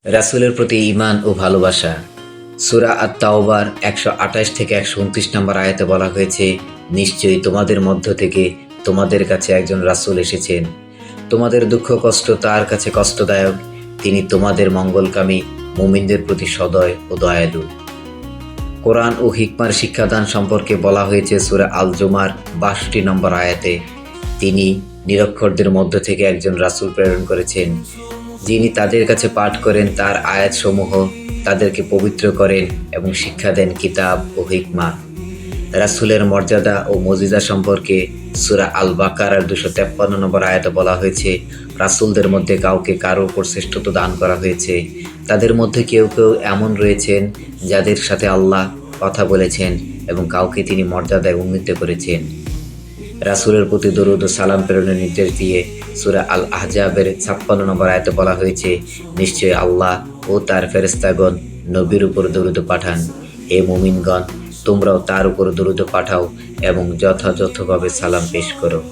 রাসূলের প্রতি ঈমান ও ভালোবাসা। সূরা আত-তাওবার ১২৮ থেকে ১২৯ নম্বর আয়াতে বলা হয়েছে, নিশ্চয়ই তোমাদের মধ্য থেকে তোমাদের কাছে একজন রাসূল এসেছেন। তোমাদের দুঃখ কষ্ট তার কাছে কষ্টদায়ক। তিনি তোমাদের মঙ্গলকামী, মুমিনদের প্রতি সদয় ও দয়ালু। কোরআন ও হিকমার শিক্ষাদান সম্পর্কে বলা হয়েছে সূরা আল-জুমার ৬২ নম্বর আয়াতে, তিনি নিরক্ষরদের মধ্য থেকে একজন রাসূল প্রেরণ করেছেন, যিনি তাদের কাছে পাঠ করেন তার আয়াতসমূহ, তাদেরকে পবিত্র করেন এবং শিক্ষা দেন কিতাব ও হিকমা। রাসূলের মর্যাদা ও মজিজা সম্পর্কে সূরা আল বাকারার ২৫৩ নম্বর আয়াতে বলা হয়েছে, রাসূলদের মধ্যে কাউকে কারো উপর শ্রেষ্ঠত্ব দান করা হয়েছে। তাদের মধ্যে কেউ কেউ এমন রয়েছেন যাদের সাথে আল্লাহ কথা বলেছেন এবং কাউকে তিনি মর্যাদায় উন্নীত করেছেন। রাসূলের প্রতি দরুদ ও সালাম প্রেরণের নির্দেশ দিয়ে সূরা আল আহজাবের ৫৬ নম্বর আয়াতে বলা হয়েছে, নিশ্চয়ই আল্লাহ ও তার ফেরেশতাগণ নবীর উপর দরুদ পাঠান। হে মুমিনগণ, তোমরাও তার উপর দরুদ পাঠাও এবং যথাযথভাবে সালাম পেশ করো।